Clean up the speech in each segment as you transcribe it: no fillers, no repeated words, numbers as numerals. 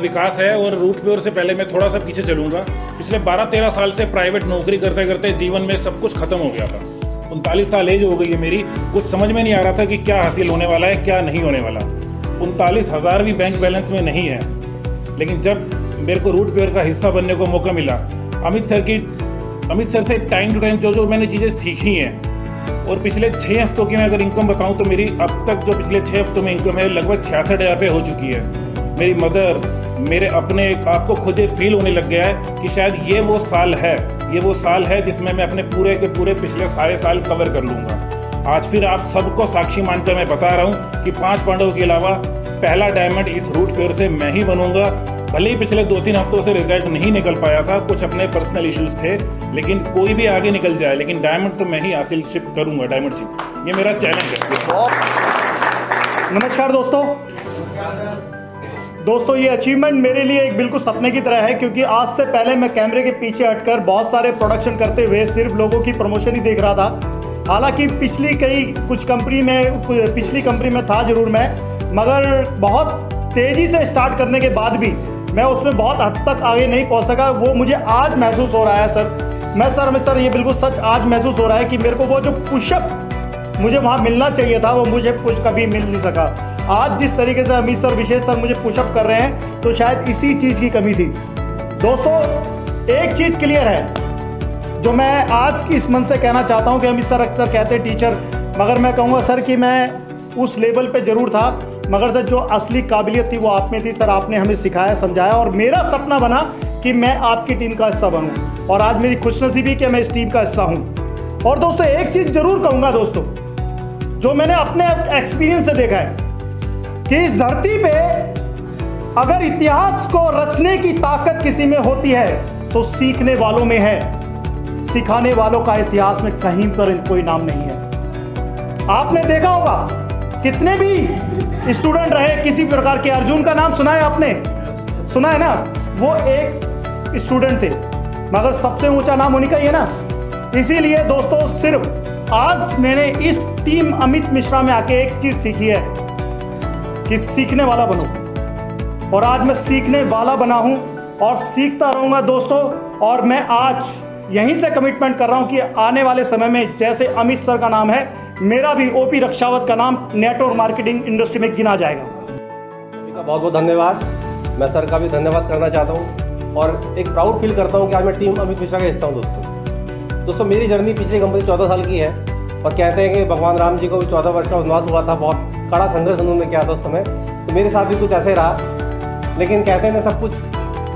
विकास है। और root pure से पहले मैं थोड़ा सा पीछे चलूँगा। पिछले 12-13 साल से प्राइवेट नौकरी करते करते जीवन में सब कुछ खत्म हो गया था। 39 साल एज हो गई है मेरी। कुछ समझ में नहीं आ रहा था कि क्या हासिल होने वाला है, क्या नहीं होने वाला। 39,000 भी बैंक बैलेंस में नहीं है। लेकिन जब मेरे को रूट प्योर का हिस्सा बनने को मौका मिला, अमित सर से टाइम टू टाइम जो मैंने चीज़ें सीखी हैं, और पिछले 6 हफ्तों की मैं अगर इनकम बताऊं तो मेरी अब तक जो पिछले 6 हफ्तों में इनकम है लगभग 66,000 रुपये हो चुकी है। मेरी मदर, मेरे अपने आप को खुद फील होने लग गया है कि शायद ये वो साल है जिसमें मैं अपने पूरे के पूरे पिछले सारे साल कवर कर लूँगा। आज फिर आप सबको साक्षी मानकर मैं बता रहा हूँ कि 5 पांडवों के अलावा पहला डायमंड इस रूट प्योर से मैं ही बनूंगा। भले ही पिछले 2-3 हफ्तों से रिजल्ट नहीं निकल पाया था, कुछ अपने पर्सनल इश्यूज थे, लेकिन कोई भी आगे निकल जाए, लेकिन डायमंड तो मैं ही हासिल करूंगा। डायमंड शिप ये मेरा चैलेंज है। नमस्कार दोस्तों, ये अचीवमेंट मेरे लिए एक बिल्कुल सपने की तरह है, क्योंकि आज से पहले मैं कैमरे के पीछे हटकर बहुत सारे प्रोडक्शन करते हुए सिर्फ लोगों की प्रमोशन ही देख रहा था। हालांकि पिछली कंपनी में था जरूर मैं, मगर बहुत तेज़ी से स्टार्ट करने के बाद भी मैं उसमें बहुत हद तक आगे नहीं पहुंच सका। वो मुझे आज महसूस हो रहा है सर, ये बिल्कुल सच आज महसूस हो रहा है कि मेरे को वो जो पुशअप मुझे वहाँ मिलना चाहिए था वो मुझे कुछ कभी मिल नहीं सका। आज जिस तरीके से अमित सर, विशेष सर मुझे पुशअप कर रहे हैं, तो शायद इसी चीज़ की कमी थी। दोस्तों, एक चीज़ क्लियर है जो मैं आज की इस मन से कहना चाहता हूँ कि अमित सर अक्सर कहते हैं टीचर, मगर मैं कहूँगा सर कि मैं उस लेवल पे ज़रूर था, मगर सर जो असली काबिलियत थी वो आप में थी। सर आपने हमें सिखाया, समझाया, और मेरा सपना बना कि मैं आपकी टीम का हिस्सा बनूं, और आज मेरी खुशनसीबी कि मैं इस टीम का हिस्सा हूं। और दोस्तों, एक चीज़ जरूर कहूँगा दोस्तों, जो मैंने अपने एक्सपीरियंस से देखा है कि इस धरती पे अगर इतिहास को रचने की ताकत किसी में होती है तो सीखने वालों में है। सिखाने वालों का इतिहास में कहीं पर कोई नाम नहीं है। आपने देखा होगा कितने भी स्टूडेंट रहे किसी प्रकार के, अर्जुन का नाम सुना है आपने? सुना है ना? वो एक स्टूडेंट थे, मगर सबसे ऊंचा नाम उन्हीं का ही है ना। इसीलिए दोस्तों, सिर्फ आज मैंने इस टीम अमित मिश्रा में आके एक चीज सीखी है कि सीखने वाला बनो, और आज मैं सीखने वाला बना हूं और सीखता रहूंगा दोस्तों। और मैं आज यहीं से कमिटमेंट कर रहा हूं कि आने वाले समय में जैसे अमित सर का नाम है, मेरा भी ओपी रक्षावत का नाम नेटवर्क मार्केटिंग इंडस्ट्री में गिना जाएगा। सभी का बहुत बहुत धन्यवाद। मैं सर का भी धन्यवाद करना चाहता हूं और एक प्राउड फील करता हूं कि आज मैं टीम अमित मिश्रा का हिस्सा हूं। दोस्तों, मेरी जर्नी पिछली कंपनी 14 साल की है, और कहते हैं कि भगवान राम जी को भी 14 वर्ष का वनवास हुआ था। बहुत कड़ा संघर्ष उन्होंने किया था उस समय, तो मेरे साथ भी कुछ ऐसे रहा। लेकिन कहते हैं ना, सब कुछ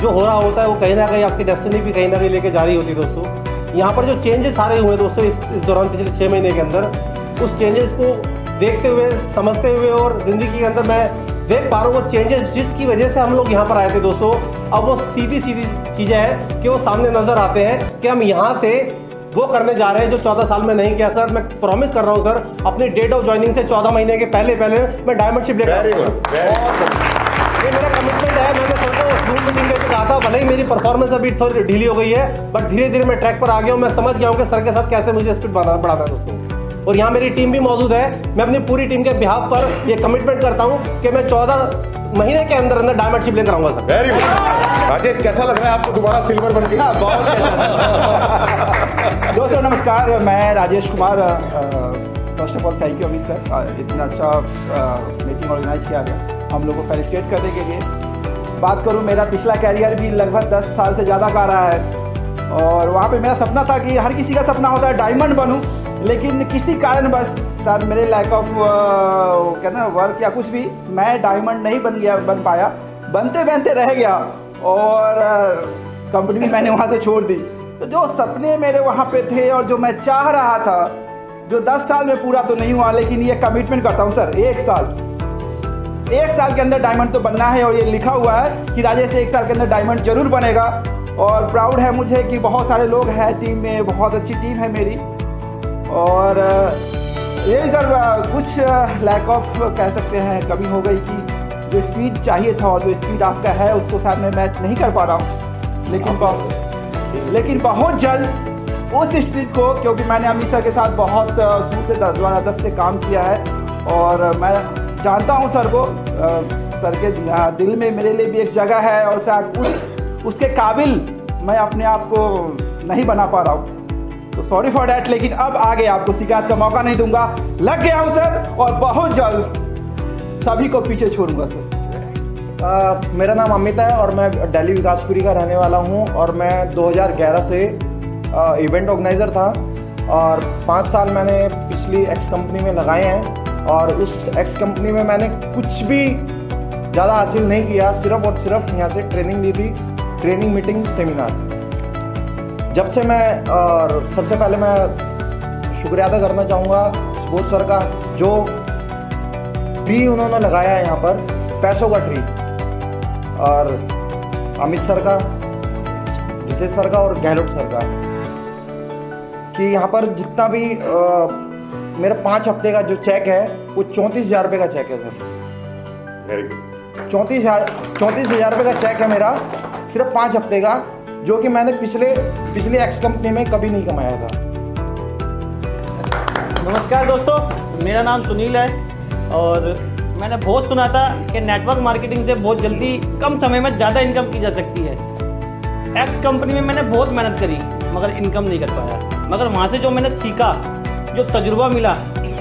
जो हो रहा होता है वो कहीं ना कहीं आपकी डेस्टिनी भी कहीं ना कहीं लेके जा रही होती है। दोस्तों, यहाँ पर जो चेंजेस सारे हुए दोस्तों इस दौरान पिछले 6 महीने के अंदर, उस चेंजेस को देखते हुए, समझते हुए, और ज़िंदगी के अंदर मैं देख पा रहा हूँ वो चेंजेस जिसकी वजह से हम लोग यहाँ पर आए थे दोस्तों, अब वो सीधी चीज़ें हैं कि वो सामने नज़र आते हैं कि हम यहाँ से वो करने जा रहे हैं जो 14 साल में नहीं किया। सर, मैं प्रॉमिस कर रहा हूँ सर, अपनी डेट ऑफ ज्वाइनिंग से 14 महीने के पहले मैं डायमंड शिप लेकर ये मेरा कमिटमेंट है। मैंने सर को जूम मीटिंग में कहा था, भले ही मेरी परफॉर्मेंस अभी थोड़ी ढीली हो गई है, बट धीरे धीरे मैं ट्रैक पर आ गया हूँ। मैं समझ गया हूँ कि सर के साथ कैसे मुझे स्पीड बढ़ाना है दोस्तों। और यहाँ मेरी टीम भी मौजूद है। मैं अपनी पूरी टीम के बिहाफ पर ये कमिटमेंट करता हूँ कि मैं 14 महीने के अंदर डायमंड शिप लेकर आऊंगा सर। Very good. राजेश, कैसा लग रहा है आपको दोबारा सिल्वर बन के? बहुत दोस्तों नमस्कार, मैं Rajesh Kumar. First of all thank you Amit sir, इतना अच्छा मीटिंग ऑर्गेनाइज किया गया हम लोग को फेलिसिटेट करने के लिए। बात करूं, मेरा पिछला कैरियर भी लगभग 10 साल से ज़्यादा का रहा है, और वहाँ पे मेरा सपना था कि हर किसी का सपना होता है डायमंड बनूं, लेकिन किसी कारण बस शायद मेरे लैक ऑफ कहते हैं वर्क या कुछ भी, मैं डायमंड नहीं बन पाया, बनते बनते रह गया, और कंपनी भी मैंने वहाँ से छोड़ दी। तो जो सपने मेरे वहाँ पे थे और जो मैं चाह रहा था, जो 10 साल में पूरा तो नहीं हुआ, लेकिन ये कमिटमेंट करता हूँ सर, 1 साल के अंदर डायमंड तो बनना है, और ये लिखा हुआ है कि राजेश 1 साल के अंदर डायमंड जरूर बनेगा। और प्राउड है मुझे कि बहुत सारे लोग हैं टीम में, बहुत अच्छी टीम है मेरी। और ये सर कुछ लैक ऑफ कह सकते हैं, कमी हो गई कि जो स्पीड चाहिए था और जो स्पीड आपका है उसको शायद मैं मैच नहीं कर पा रहा हूँ, लेकिन बहुत जल्द उस स्पीड को, क्योंकि मैंने अमित सर के साथ बहुत शुरू से 2010 से काम किया है, और मैं जानता हूँ सर को, सर के दिल में मेरे लिए भी एक जगह है और शायद उसके काबिल मैं अपने आप को नहीं बना पा रहा हूँ, तो सॉरी फॉर डैट। लेकिन अब आगे आपको शिकायत का मौका नहीं दूंगा, लग गया हूँ सर, और बहुत जल्द सभी को पीछे छोड़ूंगा सर। मेरा नाम अमित है और मैं दिल्ली विकासपुरी का रहने वाला हूँ और मैं 2011 से इवेंट ऑर्गेनाइज़र था और 5 साल मैंने पिछली एक्स कंपनी में लगाए हैं और उस एक्स कंपनी में मैंने कुछ भी ज़्यादा हासिल नहीं किया, सिर्फ और सिर्फ यहाँ से ट्रेनिंग ली थी, ट्रेनिंग मीटिंग सेमिनार। जब से मैं, और सबसे पहले मैं शुक्रिया अदा करना चाहूँगा सुबोध सर का, जो ट्री उन्होंने लगाया है यहाँ पर, पैसों का ट्री, और अमित सर का, विशेष सर का और गहलोत सर का, कि यहाँ पर जितना भी मेरा 5 हफ्ते का जो चेक है वो 34,000 रुपये का चेक है सर। Very good. 34,000 रुपये का चेक है मेरा, सिर्फ 5 हफ्ते का, जो कि मैंने पिछले एक्स कंपनी में कभी नहीं कमाया था। नमस्कार दोस्तों, मेरा नाम सुनील है और मैंने बहुत सुना था कि नेटवर्क मार्केटिंग से बहुत जल्दी कम समय में ज़्यादा इनकम की जा सकती है। एक्स कंपनी में मैंने बहुत मेहनत करी मगर इनकम नहीं कर पाया, मगर वहाँ से जो मैंने सीखा, जो तजुर्बा मिला,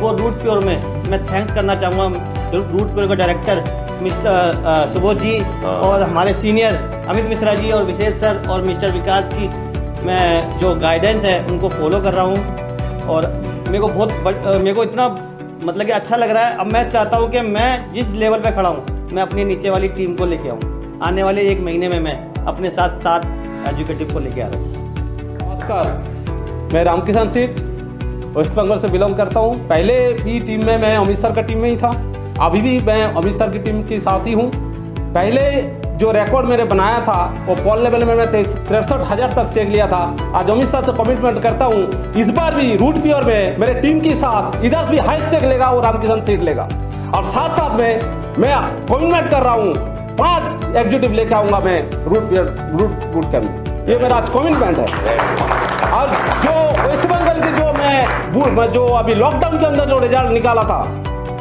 वो रूट प्योर में मैं थैंक्स करना चाहूँगा रूट प्योर का डायरेक्टर मिस्टर सुबोध जी और हमारे सीनियर अमित मिश्रा जी और विशेष सर और मिस्टर विकास की मैं जो गाइडेंस है उनको फॉलो कर रहा हूँ और मेरे को इतना मतलब कि अच्छा लग रहा है। अब मैं चाहता हूँ कि मैं जिस लेवल पे खड़ा हूँ मैं अपनी नीचे वाली टीम को लेके आऊँ। आने वाले 1 महीने में मैं अपने साथ 7 एजुकेटिव को लेके आ रहा हूँ। नमस्कार, मैं रामकिशन सिंह वेस्ट बंगाल से बिलोंग करता हूँ। पहले भी टीम में मैं अमित सर का टीम में ही था, अभी भी मैं अमित सर की टीम के साथ ही हूँ। पहले जो रिकॉर्ड मैंने बनाया था वो पॉल लेवल में मैं 63,000 तक चेक लिया था। आज अमित सर से कमिटमेंट करता हूँ इस बार भी रूट प्योर में मेरे टीम के साथ इधर भी हाईएस्ट चेक लेगा और रामकिशन सीट लेगा, और साथ साथ में मैं कमिटमेंट कर रहा हूँ 5 एग्जीक्यूटिव लेके आऊँगा मैं रूट कैम्प में। ये मेरा आज कमिटमेंट है। और जो वेस्ट बंगाल की जो अभी लॉकडाउन के अंदर जो रिजल्ट निकाला था,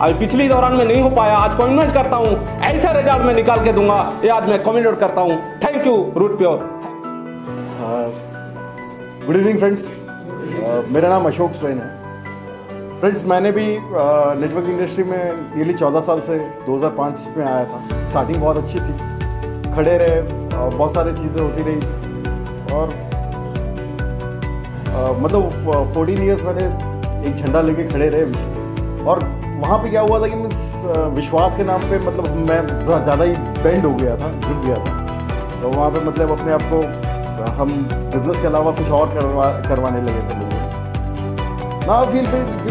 अभी पिछली दौरान में नहीं हो पाया, आज कमिटमेंट करता हूँ ऐसा रिजल्ट मैं निकाल के दूंगा, ये आज मैं कमिटमेंट करता हूँ। थैंक यू रूट प्योर। गुड इवनिंग फ्रेंड्स, मेरा नाम अशोक स्वैन है। फ्रेंड्स, मैंने भी नेटवर्क इंडस्ट्री में नियरली 14 साल से 2005 में आया था। स्टार्टिंग बहुत अच्छी थी, खड़े रहे, बहुत सारी चीज़ें होती रही और मतलब 14 ईयर्स मैंने एक झंडा लेके खड़े रहे। और वहाँ पे क्या हुआ था कि मीन्स विश्वास के नाम पे मतलब मैं बहुत ज़्यादा ही बेंड हो गया था, झुक गया था। तो वहाँ पे मतलब अपने आप को हम बिजनेस के अलावा कुछ और करवाने लगे थे लोगों ना। फिर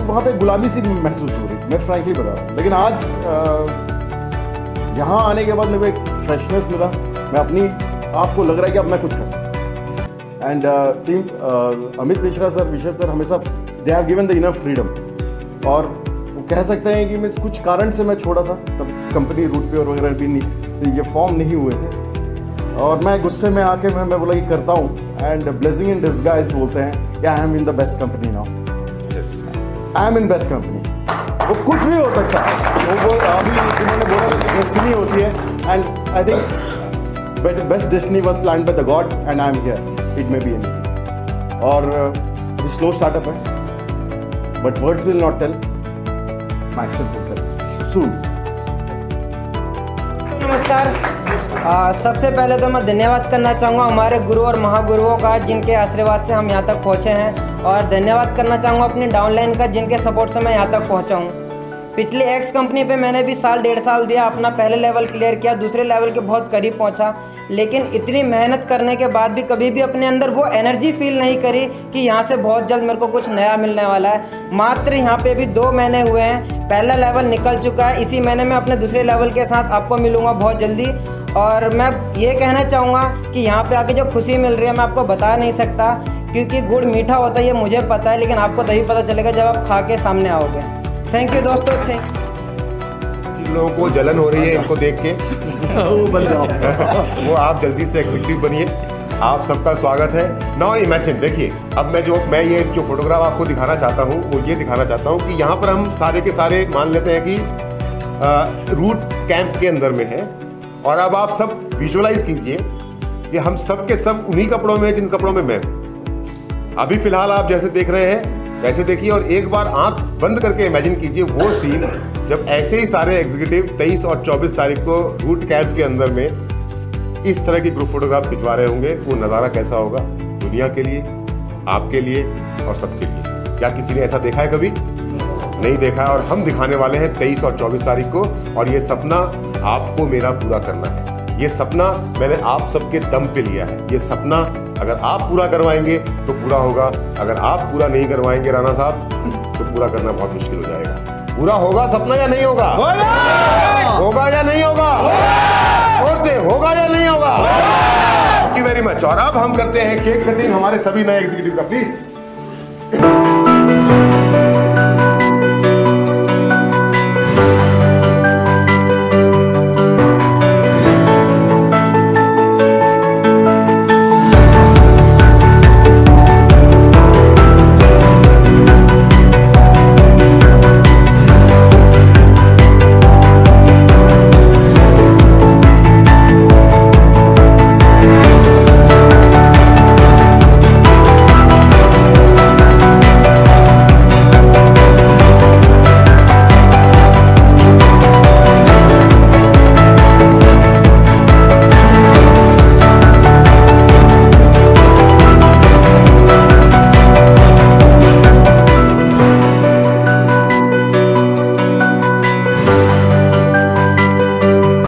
वहाँ पे गुलामी सी महसूस हो रही थी, मैं फ्रैंकली बता रहा हूँ। लेकिन आज यहाँ आने के बाद मेरे को एक फ्रेशनेस मिला, मैं अपनी आप को लग रहा है कि अब मैं कुछ कर सकता हूँ। And team Amit Mishra sir, Vishesh sir हमेशा they have given the enough freedom, और वो कह सकते हैं कि मीन्स कुछ कारण से मैं छोड़ा था, तब कंपनी रूट प्योर वगैरह भी नहीं, ये फॉर्म नहीं हुए थे, और मैं गुस्से में आके मैं बोला कि करता हूँ। एंड ब्लेसिंग इन डिस्गाइज बोलते हैं, I am in the best company now, I am in best company. वो कुछ भी हो सकता है, वो अभी उन्होंने बोला डेस्टिनी होती है, and I think best destiny was planned by the God and I am here, it may be anything. और स्लो स्टार्टअप है, but words will not tell, my actions will tell soon. नमस्कार, सबसे पहले तो मैं धन्यवाद करना चाहूँगा हमारे गुरु और महागुरुओं का, जिनके आशीर्वाद से हम यहाँ तक पहुँचे हैं, और धन्यवाद करना चाहूँगा अपनी डाउनलाइन का, जिनके सपोर्ट से मैं यहाँ तक पहुँचा हूँ। पिछली एक्स कंपनी पे मैंने भी 1.5 साल दिया, अपना पहले लेवल क्लियर किया, दूसरे लेवल के बहुत करीब पहुँचा, लेकिन इतनी मेहनत करने के बाद भी कभी भी अपने अंदर वो एनर्जी फील नहीं करी कि यहाँ से बहुत जल्द मेरे को कुछ नया मिलने वाला है। मात्र यहाँ पे भी 2 महीने हुए हैं, पहला लेवल निकल चुका है, इसी महीने में अपने दूसरे लेवल के साथ आपको मिलूँगा बहुत जल्दी। और मैं ये कहना चाहूँगा कि यहाँ पे आके जो खुशी मिल रही है मैं आपको बता नहीं सकता, क्योंकि गुड़ मीठा होता है ये मुझे पता है, लेकिन आपको तभी पता चलेगा जब आप खा के सामने आओगे। थैंक यू दोस्तों। जिन लोगों को जलन हो रही है इनको देख के वो बन जाओ वो आप जल्दी से एग्जीक्यूटिव बनिए, आप सबका स्वागत है। नाउ इमेजिन, देखिए अब मैं ये जो फोटोग्राफ आपको दिखाना चाहता हूँ वो ये दिखाना चाहता हूँ कि यहाँ पर हम सारे के सारे मान लेते हैं कि रूट कैंप के अंदर में हैं। और अब आप सब विजुअलाइज कीजिए कि हम सब के सब उन्हीं कपड़ों में हैं जिन कपड़ों में मैं हूं। अभी फिलहाल आप जैसे देख रहे हैं वैसे देखिए, और एक बार आंख बंद करके इमेजिन कीजिए वो सीन जब ऐसे ही सारे एग्जीक्यूटिव 23 और 24 तारीख को रूट कैंप के अंदर में इस तरह की ग्रुप फोटोग्राफ्स खिंचवा रहे होंगे। वो नज़ारा कैसा होगा दुनिया के लिए, आपके लिए और सबके लिए। क्या किसी ने ऐसा देखा है? कभी नहीं देखा है। और हम दिखाने वाले हैं 23 और 24 तारीख को। और ये सपना आपको मेरा पूरा करना है। ये सपना मैंने आप सबके दम पे लिया है। ये सपना अगर आप पूरा करवाएंगे तो पूरा होगा, अगर आप पूरा नहीं करवाएंगे राणा साहब तो पूरा करना बहुत मुश्किल हो जाएगा। पूरा होगा सपना या नहीं होगा? होगा या नहीं होगा? और से होगा या नहीं होगा? Thank you very much. और अब हम करते हैं केक कटिंग हमारे सभी नए एग्जीक्यूटिव का, प्लीज।